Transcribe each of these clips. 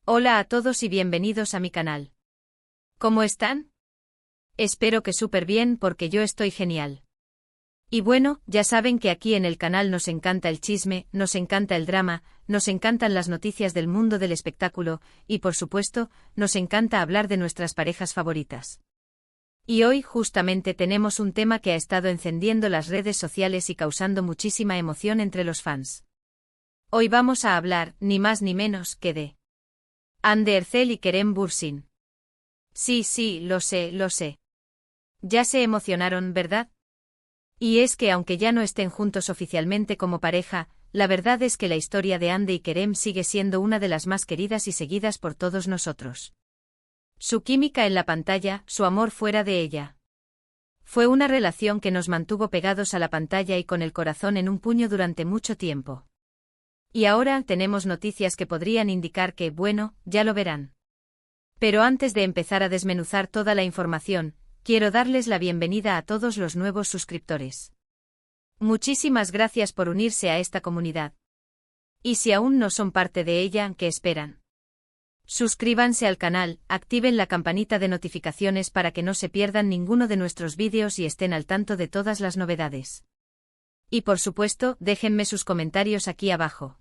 Hola a todos y bienvenidos a mi canal. ¿Cómo están? Espero que súper bien porque yo estoy genial. Y bueno, ya saben que aquí en el canal nos encanta el chisme, nos encanta el drama, nos encantan las noticias del mundo del espectáculo y por supuesto, nos encanta hablar de nuestras parejas favoritas. Y hoy justamente tenemos un tema que ha estado encendiendo las redes sociales y causando muchísima emoción entre los fans. Hoy vamos a hablar, ni más ni menos, que de Hande Erçel y Kerem Bürsin. Sí, lo sé. Ya se emocionaron, ¿verdad? Y es que aunque ya no estén juntos oficialmente como pareja, la verdad es que la historia de Hande y Kerem sigue siendo una de las más queridas y seguidas por todos nosotros. Su química en la pantalla, su amor fuera de ella. Fue una relación que nos mantuvo pegados a la pantalla y con el corazón en un puño durante mucho tiempo. Y ahora tenemos noticias que podrían indicar que, bueno, ya lo verán. Pero antes de empezar a desmenuzar toda la información, quiero darles la bienvenida a todos los nuevos suscriptores. Muchísimas gracias por unirse a esta comunidad. Y si aún no son parte de ella, ¿qué esperan? Suscríbanse al canal, activen la campanita de notificaciones para que no se pierdan ninguno de nuestros vídeos y estén al tanto de todas las novedades. Y por supuesto, déjenme sus comentarios aquí abajo.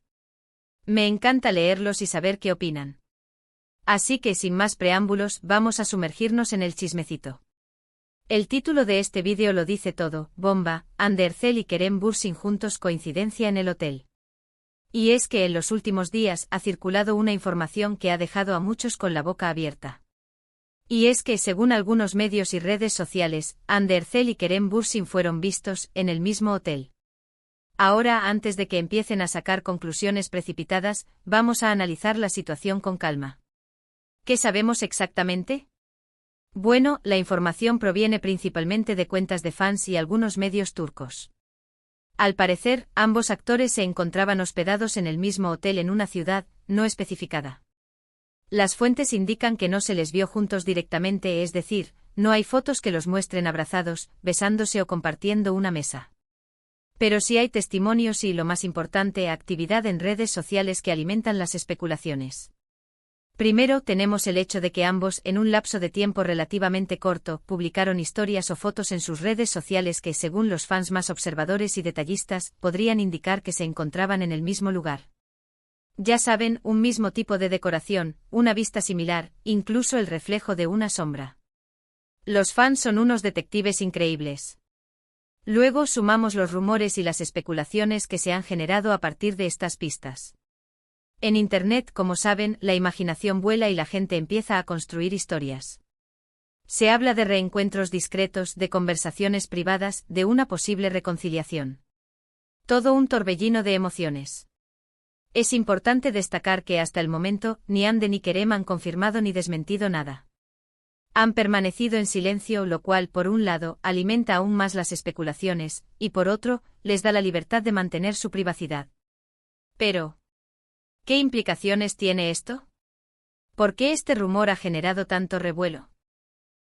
Me encanta leerlos y saber qué opinan. Así que sin más preámbulos, vamos a sumergirnos en el chismecito. El título de este vídeo lo dice todo, bomba, Hande Erçel y Kerem Bürsin juntos, coincidencia en el hotel. Y es que en los últimos días ha circulado una información que ha dejado a muchos con la boca abierta. Y es que según algunos medios y redes sociales, Hande Erçel y Kerem Bürsin fueron vistos en el mismo hotel. Ahora, antes de que empiecen a sacar conclusiones precipitadas, vamos a analizar la situación con calma. ¿Qué sabemos exactamente? Bueno, la información proviene principalmente de cuentas de fans y algunos medios turcos. Al parecer, ambos actores se encontraban hospedados en el mismo hotel en una ciudad no especificada. Las fuentes indican que no se les vio juntos directamente, es decir, no hay fotos que los muestren abrazados, besándose o compartiendo una mesa. Pero sí hay testimonios y, lo más importante, actividad en redes sociales que alimentan las especulaciones. Primero tenemos el hecho de que ambos, en un lapso de tiempo relativamente corto, publicaron historias o fotos en sus redes sociales que, según los fans más observadores y detallistas, podrían indicar que se encontraban en el mismo lugar. Ya saben, un mismo tipo de decoración, una vista similar, incluso el reflejo de una sombra. Los fans son unos detectives increíbles. Luego sumamos los rumores y las especulaciones que se han generado a partir de estas pistas. En Internet, como saben, la imaginación vuela y la gente empieza a construir historias. Se habla de reencuentros discretos, de conversaciones privadas, de una posible reconciliación. Todo un torbellino de emociones. Es importante destacar que hasta el momento, ni Hande ni Kerem han confirmado ni desmentido nada. Han permanecido en silencio, lo cual, por un lado, alimenta aún más las especulaciones, y por otro, les da la libertad de mantener su privacidad. Pero, ¿qué implicaciones tiene esto? ¿Por qué este rumor ha generado tanto revuelo?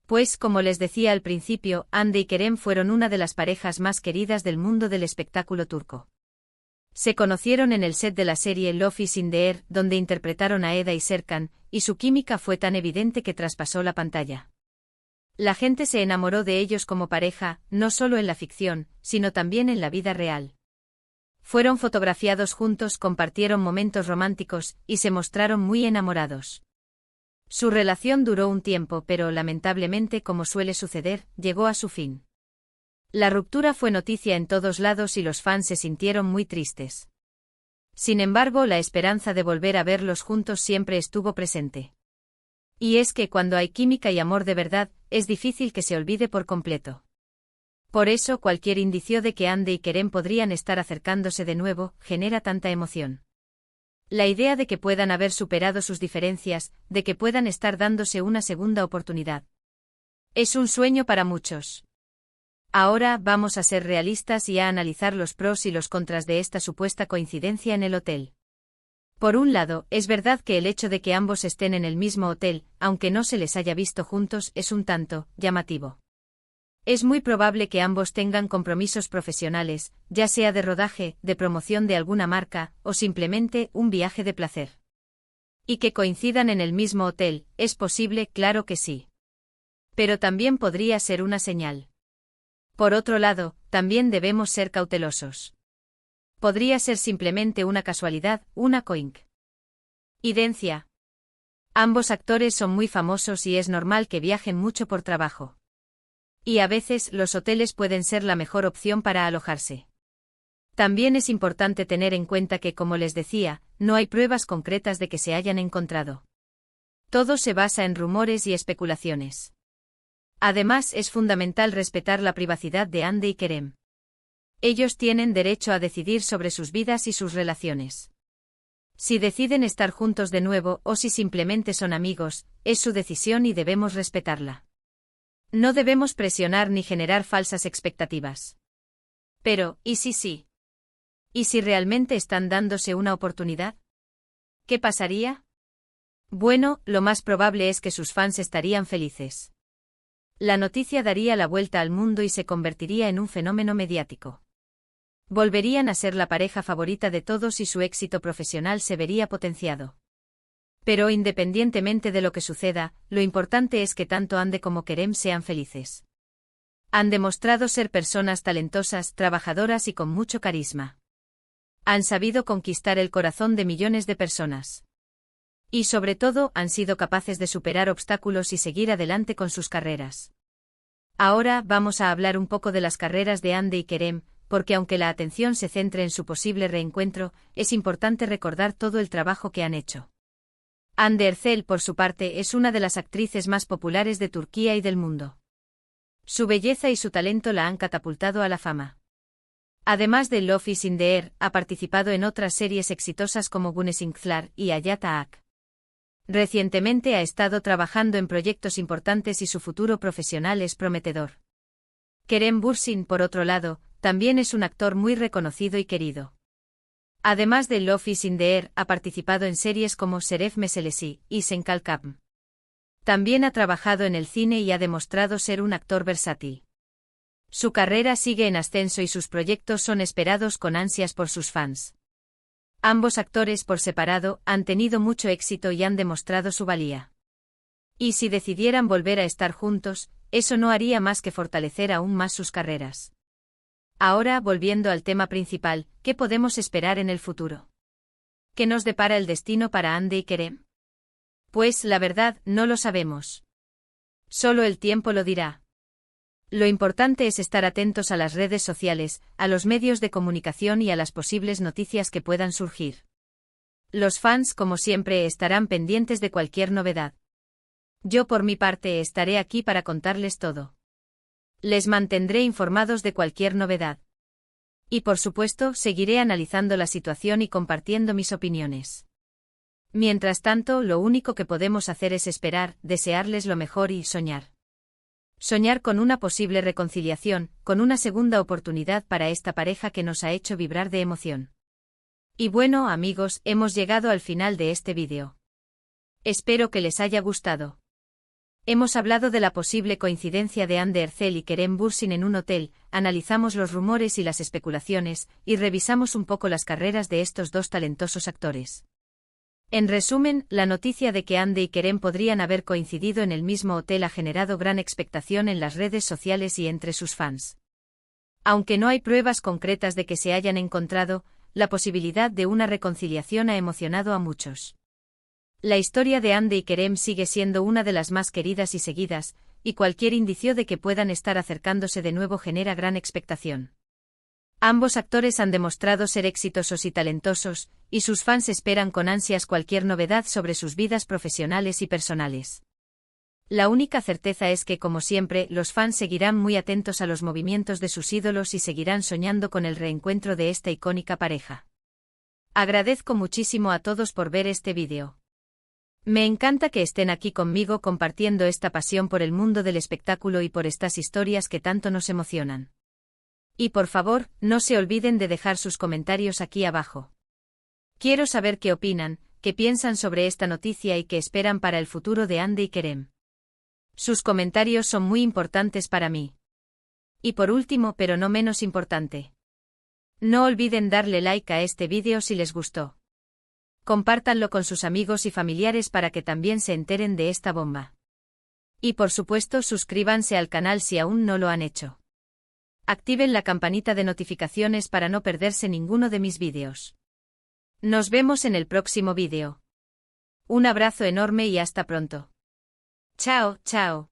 Pues, como les decía al principio, Hande y Kerem fueron una de las parejas más queridas del mundo del espectáculo turco. Se conocieron en el set de la serie Love is in the Air, donde interpretaron a Eda y Serkan, y su química fue tan evidente que traspasó la pantalla. La gente se enamoró de ellos como pareja, no solo en la ficción, sino también en la vida real. Fueron fotografiados juntos, compartieron momentos románticos, y se mostraron muy enamorados. Su relación duró un tiempo, pero lamentablemente, como suele suceder, llegó a su fin. La ruptura fue noticia en todos lados y los fans se sintieron muy tristes. Sin embargo, la esperanza de volver a verlos juntos siempre estuvo presente. Y es que cuando hay química y amor de verdad, es difícil que se olvide por completo. Por eso cualquier indicio de que Hande y Kerem podrían estar acercándose de nuevo, genera tanta emoción. La idea de que puedan haber superado sus diferencias, de que puedan estar dándose una segunda oportunidad. Es un sueño para muchos. Ahora vamos a ser realistas y a analizar los pros y los contras de esta supuesta coincidencia en el hotel. Por un lado, es verdad que el hecho de que ambos estén en el mismo hotel, aunque no se les haya visto juntos, es un tanto llamativo. Es muy probable que ambos tengan compromisos profesionales, ya sea de rodaje, de promoción de alguna marca, o simplemente un viaje de placer. Y que coincidan en el mismo hotel, ¿es posible? Claro que sí. Pero también podría ser una señal. Por otro lado, también debemos ser cautelosos. Podría ser simplemente una casualidad, una coincidencia. Ambos actores son muy famosos y es normal que viajen mucho por trabajo. Y a veces los hoteles pueden ser la mejor opción para alojarse. También es importante tener en cuenta que, como les decía, no hay pruebas concretas de que se hayan encontrado. Todo se basa en rumores y especulaciones. Además, es fundamental respetar la privacidad de Hande y Kerem. Ellos tienen derecho a decidir sobre sus vidas y sus relaciones. Si deciden estar juntos de nuevo o si simplemente son amigos, es su decisión y debemos respetarla. No debemos presionar ni generar falsas expectativas. Pero, ¿y si sí? ¿Y si realmente están dándose una oportunidad? ¿Qué pasaría? Bueno, lo más probable es que sus fans estarían felices. La noticia daría la vuelta al mundo y se convertiría en un fenómeno mediático. Volverían a ser la pareja favorita de todos y su éxito profesional se vería potenciado. Pero independientemente de lo que suceda, lo importante es que tanto Hande como Kerem sean felices. Han demostrado ser personas talentosas, trabajadoras y con mucho carisma. Han sabido conquistar el corazón de millones de personas. Y sobre todo, han sido capaces de superar obstáculos y seguir adelante con sus carreras. Ahora vamos a hablar un poco de las carreras de Hande y Kerem, porque aunque la atención se centre en su posible reencuentro, es importante recordar todo el trabajo que han hecho. Hande Erçel, por su parte, es una de las actrices más populares de Turquía y del mundo. Su belleza y su talento la han catapultado a la fama. Además de Love is in the Air, ha participado en otras series exitosas como Güneşinkler y Hayat Aşk. Recientemente ha estado trabajando en proyectos importantes y su futuro profesional es prometedor. Kerem Bürsin, por otro lado, también es un actor muy reconocido y querido. Además de Love is in the Air, ha participado en series como Şeref Meselesi y Sen Kalkam. También ha trabajado en el cine y ha demostrado ser un actor versátil. Su carrera sigue en ascenso y sus proyectos son esperados con ansias por sus fans. Ambos actores por separado han tenido mucho éxito y han demostrado su valía. Y si decidieran volver a estar juntos, eso no haría más que fortalecer aún más sus carreras. Ahora, volviendo al tema principal, ¿qué podemos esperar en el futuro? ¿Qué nos depara el destino para Hande y Kerem? Pues, la verdad, no lo sabemos. Solo el tiempo lo dirá. Lo importante es estar atentos a las redes sociales, a los medios de comunicación y a las posibles noticias que puedan surgir. Los fans, como siempre, estarán pendientes de cualquier novedad. Yo por mi parte estaré aquí para contarles todo. Les mantendré informados de cualquier novedad. Y por supuesto, seguiré analizando la situación y compartiendo mis opiniones. Mientras tanto, lo único que podemos hacer es esperar, desearles lo mejor y soñar. Soñar con una posible reconciliación, con una segunda oportunidad para esta pareja que nos ha hecho vibrar de emoción. Y bueno, amigos, hemos llegado al final de este vídeo. Espero que les haya gustado. Hemos hablado de la posible coincidencia de Hande Erçel y Kerem Bürsin en un hotel, analizamos los rumores y las especulaciones, y revisamos un poco las carreras de estos dos talentosos actores. En resumen, la noticia de que Hande y Kerem podrían haber coincidido en el mismo hotel ha generado gran expectación en las redes sociales y entre sus fans. Aunque no hay pruebas concretas de que se hayan encontrado, la posibilidad de una reconciliación ha emocionado a muchos. La historia de Hande y Kerem sigue siendo una de las más queridas y seguidas, y cualquier indicio de que puedan estar acercándose de nuevo genera gran expectación. Ambos actores han demostrado ser exitosos y talentosos, y sus fans esperan con ansias cualquier novedad sobre sus vidas profesionales y personales. La única certeza es que, como siempre, los fans seguirán muy atentos a los movimientos de sus ídolos y seguirán soñando con el reencuentro de esta icónica pareja. Agradezco muchísimo a todos por ver este vídeo. Me encanta que estén aquí conmigo compartiendo esta pasión por el mundo del espectáculo y por estas historias que tanto nos emocionan. Y por favor, no se olviden de dejar sus comentarios aquí abajo. Quiero saber qué opinan, qué piensan sobre esta noticia y qué esperan para el futuro de Hande y Kerem. Sus comentarios son muy importantes para mí. Y por último, pero no menos importante, no olviden darle like a este vídeo si les gustó. Compártanlo con sus amigos y familiares para que también se enteren de esta bomba. Y por supuesto suscríbanse al canal si aún no lo han hecho. Activen la campanita de notificaciones para no perderse ninguno de mis vídeos. Nos vemos en el próximo vídeo. Un abrazo enorme y hasta pronto. Chao, chao.